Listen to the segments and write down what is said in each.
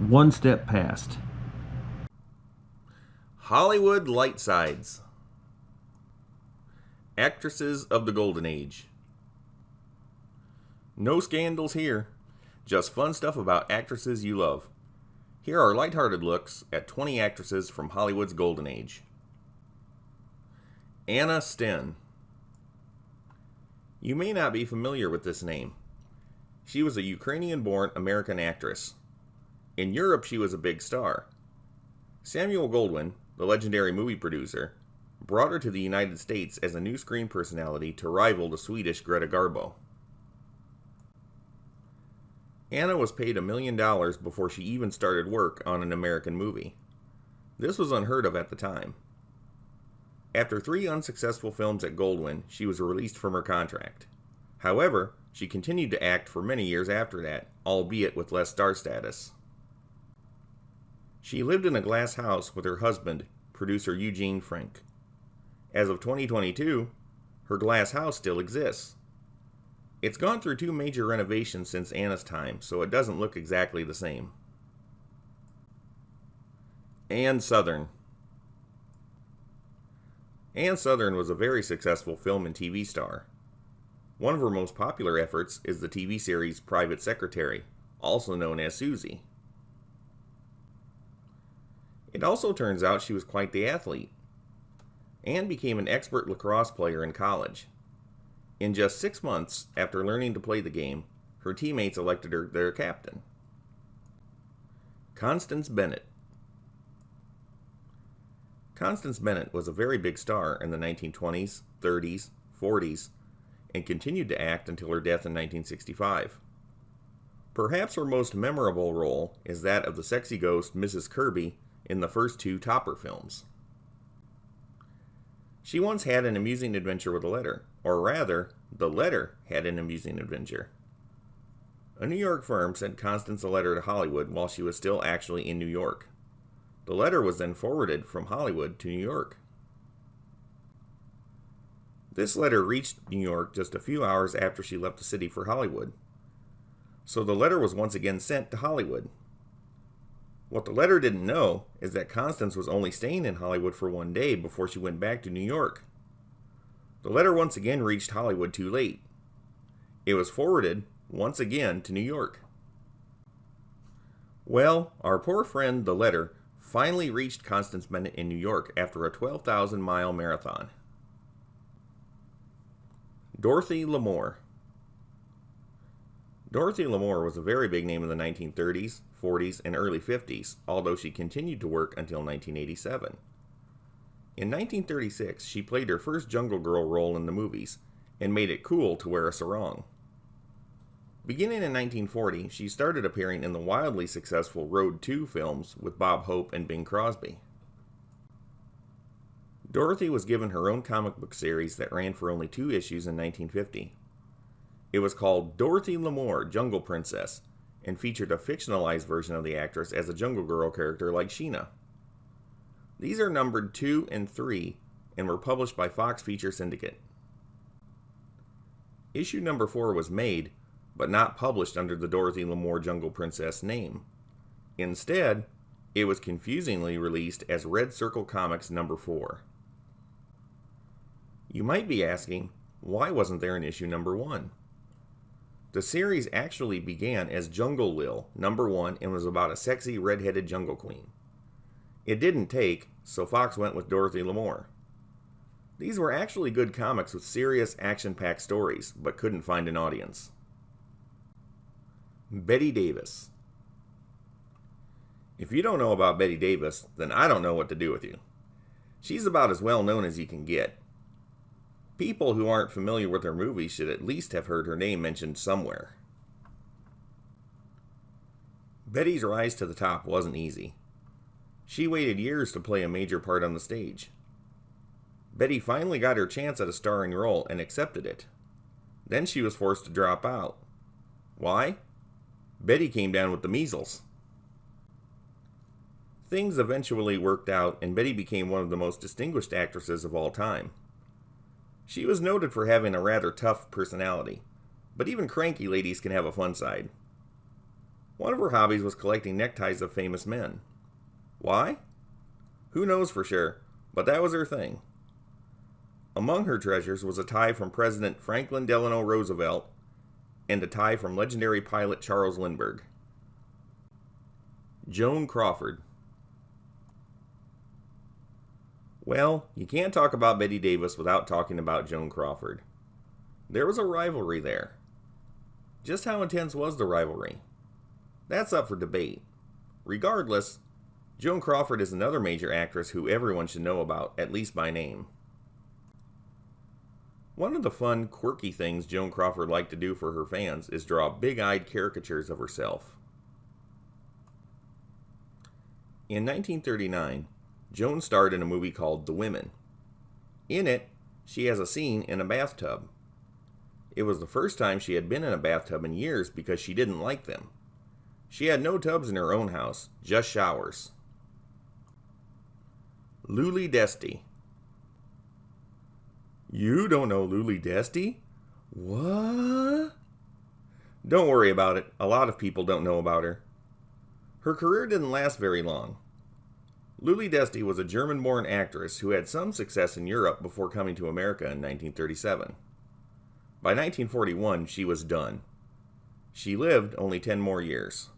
One Step Past. Hollywood Light Sides. Actresses of the Golden Age. No scandals here, just fun stuff about actresses you love. Here are lighthearted looks at 20 actresses from Hollywood's Golden Age. Anna Sten. You may not be familiar with this name. She was a Ukrainian-born American actress. In Europe, she was a big star. Samuel Goldwyn, the legendary movie producer, brought her to the United States as a new screen personality to rival the Swedish Greta Garbo. Anna was paid $1 million before she even started work on an American movie. This was unheard of at the time. After 3 unsuccessful films at Goldwyn, she was released from her contract. However, she continued to act for many years after that, albeit with less star status. She lived in a glass house with her husband, producer Eugene Frank. As of 2022, her glass house still exists. It's gone through 2 major renovations since Anna's time, so it doesn't look exactly the same. Ann Sothern. Ann Sothern was a very successful film and TV star. One of her most popular efforts is the TV series Private Secretary, also known as Susie. It also turns out she was quite the athlete. Ann became an expert lacrosse player in college. In just 6 months after learning to play the game, her teammates elected her their captain. Constance Bennett. Constance Bennett was a very big star in the 1920s, 30s, 40s, and continued to act until her death in 1965. Perhaps her most memorable role is that of the sexy ghost Mrs. Kirby in the first 2 Topper films. She once had an amusing adventure with a letter, or rather, the letter had an amusing adventure. A New York firm sent Constance a letter to Hollywood while she was still actually in New York. The letter was then forwarded from Hollywood to New York. This letter reached New York just a few hours after she left the city for Hollywood. So the letter was once again sent to Hollywood. What the letter didn't know is that Constance was only staying in Hollywood for 1 day before she went back to New York. The letter once again reached Hollywood too late. It was forwarded once again to New York. Well, our poor friend, the letter, finally reached Constance Bennett in New York after a 12,000-mile marathon. Dorothy Lamour. Dorothy Lamour was a very big name in the 1930s, 40s, and early 50s, although she continued to work until 1987. In 1936, she played her first Jungle Girl role in the movies, and made it cool to wear a sarong. Beginning in 1940, she started appearing in the wildly successful Road 2 films with Bob Hope and Bing Crosby. Dorothy was given her own comic book series that ran for only 2 issues in 1950. It was called Dorothy Lamour, Jungle Princess, and featured a fictionalized version of the actress as a Jungle Girl character like Sheena. These are numbered 2 and 3 and were published by Fox Feature Syndicate. Issue number 4 was made, but not published under the Dorothy Lamour Jungle Princess name. Instead, it was confusingly released as Red Circle Comics number 4. You might be asking, why wasn't there an issue number 1? The series actually began as Jungle Lil number 1 and was about a sexy red-headed jungle queen. It didn't take, so Fox went with Dorothy Lamour. These were actually good comics with serious, action-packed stories, but couldn't find an audience. Bette Davis. If you don't know about Bette Davis, then I don't know what to do with you. She's about as well known as you can get. People who aren't familiar with her movies should at least have heard her name mentioned somewhere. Betty's rise to the top wasn't easy. She waited years to play a major part on the stage. Bette finally got her chance at a starring role and accepted it. Then she was forced to drop out. Why? Bette came down with the measles. Things eventually worked out, and Bette became one of the most distinguished actresses of all time. She was noted for having a rather tough personality, but even cranky ladies can have a fun side. One of her hobbies was collecting neckties of famous men. Why? Who knows for sure, but that was her thing. Among her treasures was a tie from President Franklin Delano Roosevelt and a tie from legendary pilot Charles Lindbergh. Joan Crawford. Well, you can't talk about Bette Davis without talking about Joan Crawford. There was a rivalry there. Just how intense was the rivalry? That's up for debate. Regardless, Joan Crawford is another major actress who everyone should know about, at least by name. One of the fun, quirky things Joan Crawford liked to do for her fans is draw big-eyed caricatures of herself. In 1939, Joan starred in a movie called The Women. In it, she has a scene in a bathtub. It was the first time she had been in a bathtub in years because she didn't like them. She had no tubs in her own house, just showers. Luli Deste. You don't know Luli Deste? What? Don't worry about it. A lot of people don't know about her. Her career didn't last very long. Luli Deste was a German-born actress who had some success in Europe before coming to America in 1937. By 1941, she was done. She lived only 10 more years.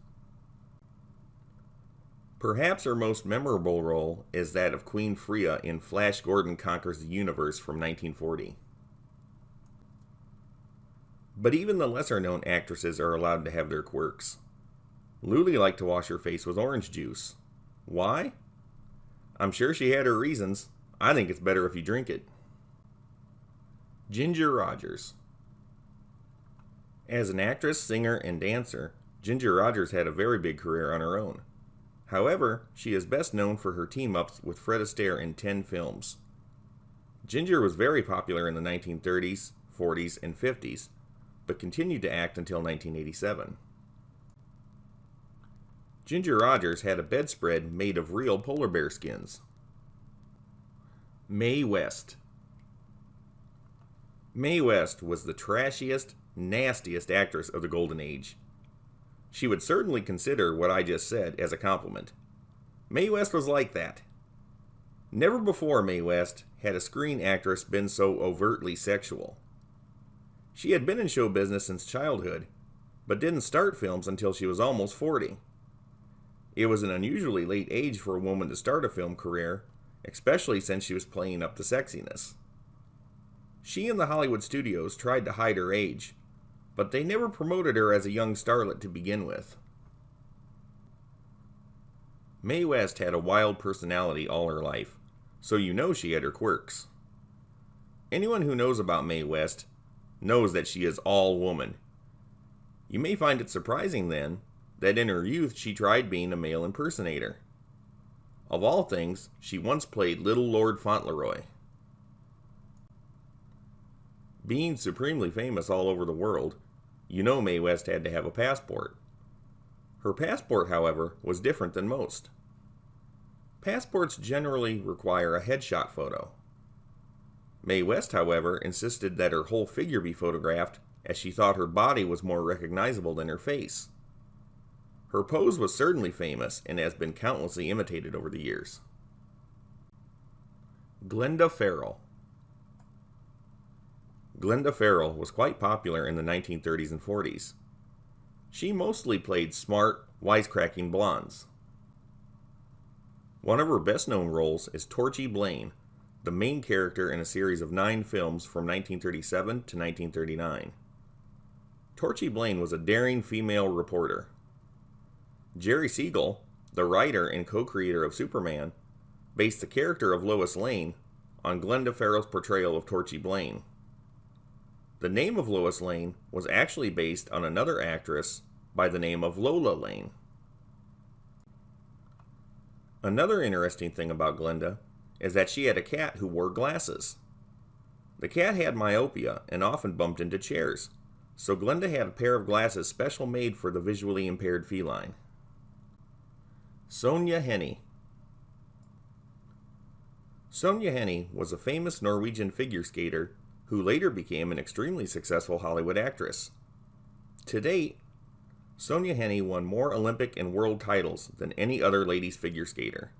Perhaps her most memorable role is that of Queen Freya in Flash Gordon Conquers the Universe from 1940. But even the lesser-known actresses are allowed to have their quirks. Luli liked to wash her face with orange juice. Why? I'm sure she had her reasons. I think it's better if you drink it. Ginger Rogers. As an actress, singer, and dancer, Ginger Rogers had a very big career on her own. However, she is best known for her team-ups with Fred Astaire in 10 films. Ginger was very popular in the 1930s, 40s, and 50s, but continued to act until 1987. Ginger Rogers had a bedspread made of real polar bear skins. Mae West. Mae West was the trashiest, nastiest actress of the Golden Age. She would certainly consider what I just said as a compliment. Mae West was like that. Never before Mae West had a screen actress been so overtly sexual. She had been in show business since childhood, but didn't start films until she was almost 40. It was an unusually late age for a woman to start a film career, especially since she was playing up the sexiness. She and the Hollywood studios tried to hide her age, but they never promoted her as a young starlet to begin with. Mae West had a wild personality all her life, so you know she had her quirks. Anyone who knows about Mae West knows that she is all woman. You may find it surprising, then, that in her youth she tried being a male impersonator. Of all things, she once played Little Lord Fauntleroy. Being supremely famous all over the world, you know Mae West had to have a passport. Her passport, however, was different than most. Passports generally require a headshot photo. Mae West, however, insisted that her whole figure be photographed, as she thought her body was more recognizable than her face. Her pose was certainly famous and has been countlessly imitated over the years. Glenda Farrell. Glenda Farrell was quite popular in the 1930s and 40s. She mostly played smart, wisecracking blondes. One of her best-known roles is Torchy Blane, the main character in a series of 9 films from 1937 to 1939. Torchy Blane was a daring female reporter. Jerry Siegel, the writer and co-creator of Superman, based the character of Lois Lane on Glenda Farrell's portrayal of Torchy Blane. The name of Lois Lane was actually based on another actress by the name of Lola Lane. Another interesting thing about Glenda is that she had a cat who wore glasses. The cat had myopia and often bumped into chairs, so Glenda had a pair of glasses special made for the visually impaired feline. Sonia Henny. Sonia Henny was a famous Norwegian figure skater who later became an extremely successful Hollywood actress. To date, Sonia Henie won more Olympic and world titles than any other ladies figure skater.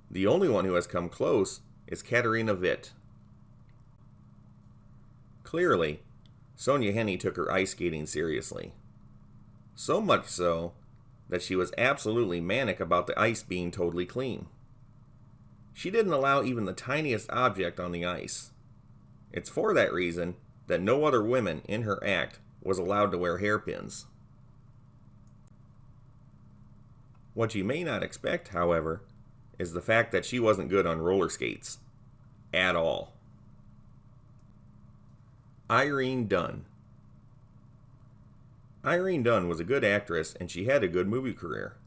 The only one who has come close is Katarina Witt. Clearly, Sonia Henie took her ice skating seriously. So much so that she was absolutely manic about the ice being totally clean. She didn't allow even the tiniest object on the ice. It's for that reason that no other women in her act was allowed to wear hairpins. What you may not expect, however, is the fact that she wasn't good on roller skates. At all. Irene Dunne. Irene Dunne was a good actress and she had a good movie career.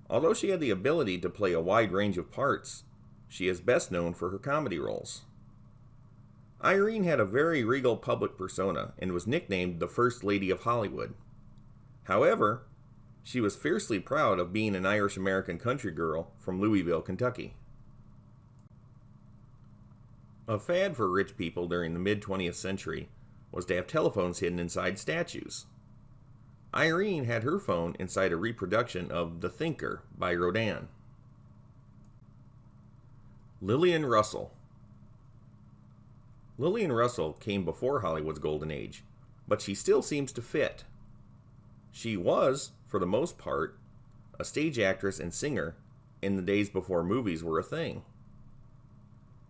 Although she had the ability to play a wide range of parts, she is best known for her comedy roles. Irene had a very regal public persona and was nicknamed the First Lady of Hollywood. However, she was fiercely proud of being an Irish-American country girl from Louisville, Kentucky. A fad for rich people during the mid-20th century was to have telephones hidden inside statues. Irene had her phone inside a reproduction of The Thinker by Rodin. Lillian Russell. Lillian Russell came before Hollywood's golden age, but she still seems to fit. She was, for the most part, a stage actress and singer in the days before movies were a thing.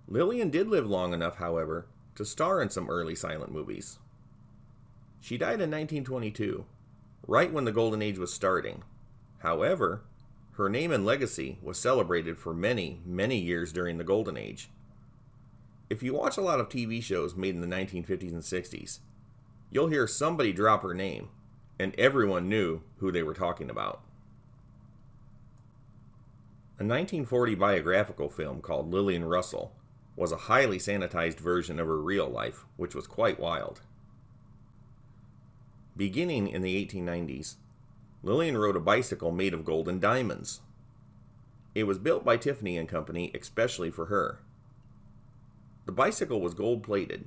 Lillian did live long enough, however, to star in some early silent movies. She died in 1922, right when the golden age was starting. However, her name and legacy was celebrated for many, many years during the golden age. If you watch a lot of TV shows made in the 1950s and 60s, you'll hear somebody drop her name, and everyone knew who they were talking about. A 1940 biographical film called Lillian Russell was a highly sanitized version of her real life, which was quite wild. Beginning in the 1890s, Lillian rode a bicycle made of gold and diamonds. It was built by Tiffany and Company especially for her. The bicycle was gold-plated.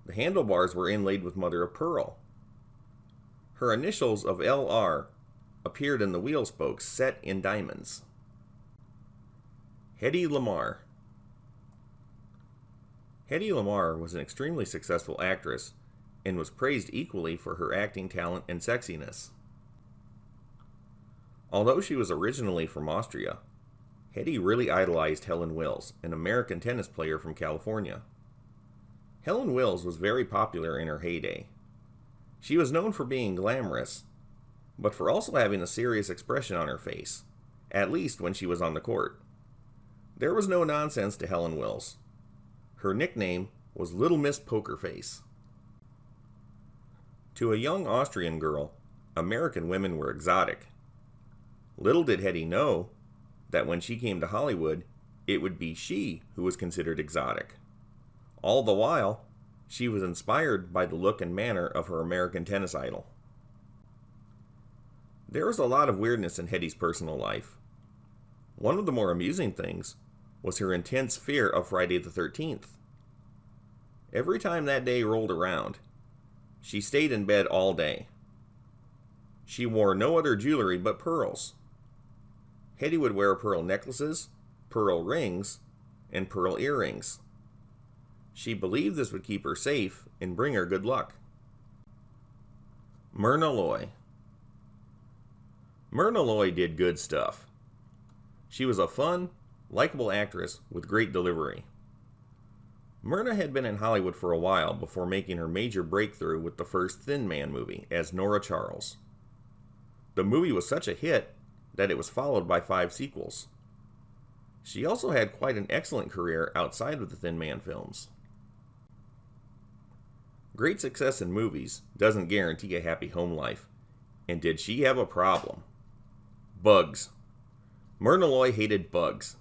The handlebars were inlaid with mother of pearl. Her initials of LR appeared in the wheel spokes set in diamonds. Hedy Lamarr. Hedy Lamarr was an extremely successful actress and was praised equally for her acting talent and sexiness. Although she was originally from Austria, Hedy really idolized Helen Wills, an American tennis player from California. Helen Wills was very popular in her heyday. She was known for being glamorous, but for also having a serious expression on her face, at least when she was on the court. There was no nonsense to Helen Wills. Her nickname was Little Miss Poker Face. To a young Austrian girl, American women were exotic. Little did Hedy know that when she came to Hollywood, it would be she who was considered exotic. All the while, she was inspired by the look and manner of her American tennis idol. There was a lot of weirdness in Hedy's personal life. One of the more amusing things was her intense fear of Friday the 13th. Every time that day rolled around, she stayed in bed all day. She wore no other jewelry but pearls. Hedy would wear pearl necklaces, pearl rings, and pearl earrings. She believed this would keep her safe and bring her good luck. Myrna Loy. Myrna Loy did good stuff. She was a fun, likable actress with great delivery. Myrna had been in Hollywood for a while before making her major breakthrough with the first Thin Man movie as Nora Charles. The movie was such a hit that it was followed by 5 sequels. She also had quite an excellent career outside of the Thin Man films. Great success in movies doesn't guarantee a happy home life. And did she have a problem? Bugs. Myrna Loy hated bugs.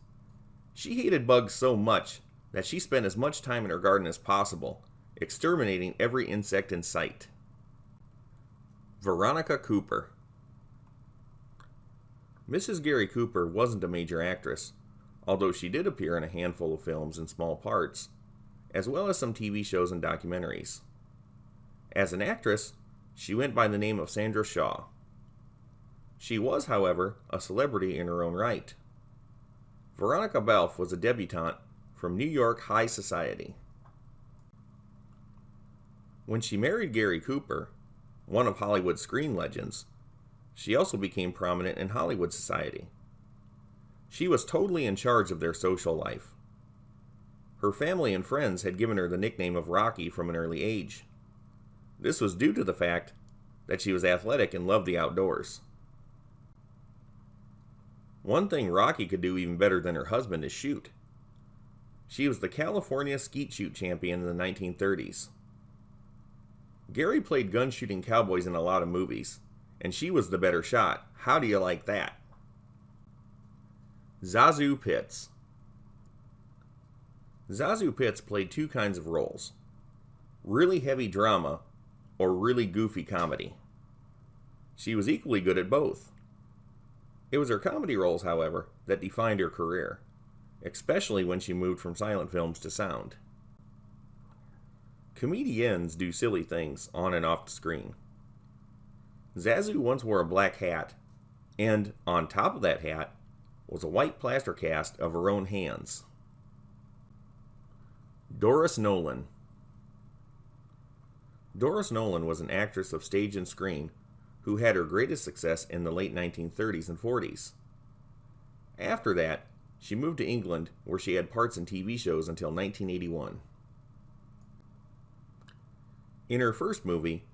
She hated bugs so much that she spent as much time in her garden as possible, exterminating every insect in sight. Veronica Cooper. Mrs. Gary Cooper wasn't a major actress, although she did appear in a handful of films in small parts, as well as some TV shows and documentaries. As an actress, She went by the name of Sandra Shaw. She was, however, a celebrity in her own right. Veronica Belf was a debutante from New York high society. When she married Gary Cooper, one of Hollywood's screen legends, she also became prominent in Hollywood society. She was totally in charge of their social life. Her family and friends had given her the nickname of Rocky from an early age. This was due to the fact that she was athletic and loved the outdoors. One thing Rocky could do even better than her husband is shoot. She was the California skeet shoot champion in the 1930s. Gary played gun-shooting cowboys in a lot of movies, and she was the better shot. How do you like that? Zazu Pitts. Zazu Pitts played two kinds of roles: really heavy drama or really goofy comedy. She was equally good at both. It was her comedy roles, however, that defined her career, especially when she moved from silent films to sound. Comedians do silly things on and off the screen. Zazu once wore a black hat, and on top of that hat was a white plaster cast of her own hands. Doris Nolan. Doris Nolan was an actress of stage and screen who had her greatest success in the late 1930s and 40s. After that, she moved to England, where she had parts in TV shows until 1981. In her first movie,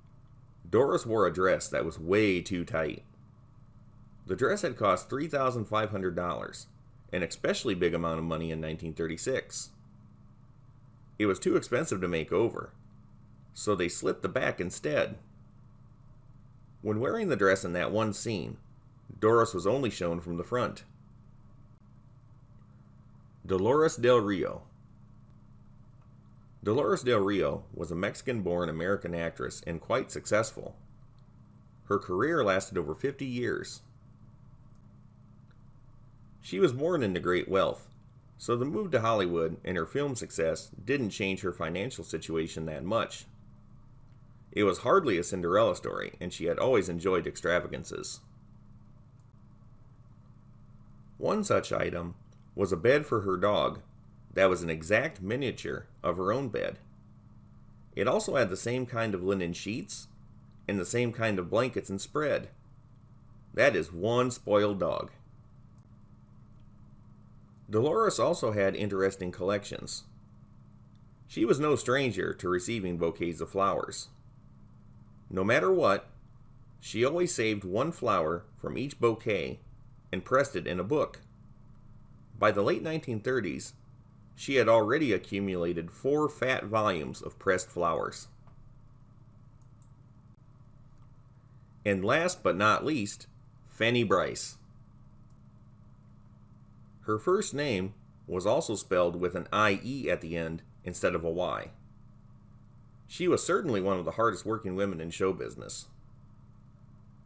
Doris wore a dress that was way too tight. The dress had cost $3,500, an especially big amount of money in 1936. It was too expensive to make over, so they slit the back instead. When wearing the dress in that one scene, Doris was only shown from the front. Dolores Del Rio. Dolores Del Rio was a Mexican-born American actress and quite successful. Her career lasted over 50 years. She was born into great wealth, so the move to Hollywood and her film success didn't change her financial situation that much. It was hardly a Cinderella story, and she had always enjoyed extravagances. One such item was a bed for her dog that was an exact miniature of her own bed. It also had the same kind of linen sheets and the same kind of blankets and spread. That is one spoiled dog. Dolores also had interesting collections. She was no stranger to receiving bouquets of flowers. No matter what, she always saved one flower from each bouquet and pressed it in a book. By the late 1930s, she had already accumulated 4 fat volumes of pressed flowers. And last but not least, Fanny Brice. Her first name was also spelled with an I-E at the end instead of a Y. She was certainly one of the hardest working women in show business.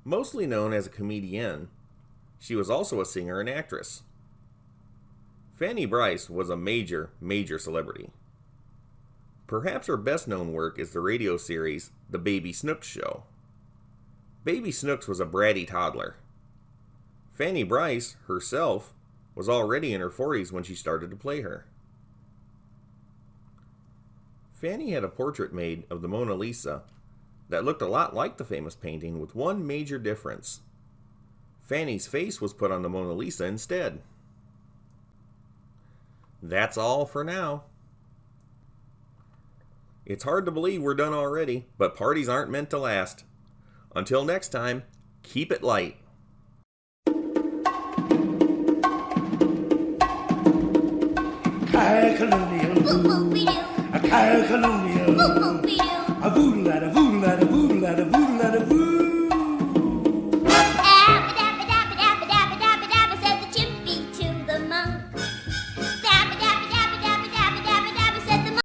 Mostly known as a comedienne, she was also a singer and actress. Fanny Brice was a major celebrity. Perhaps her best known work is the radio series The Baby Snooks Show. Baby Snooks was a bratty toddler. Fanny Brice, herself, was already in her 40s when she started to play her. Fanny had a portrait made of the Mona Lisa that looked a lot like the famous painting, with one major difference. Fanny's face was put on the Mona Lisa instead. That's all for now. It's hard to believe we're done already, but parties aren't meant to last. Until next time, keep it light. Colonial, a colonial, a voodoo, a voodoo, a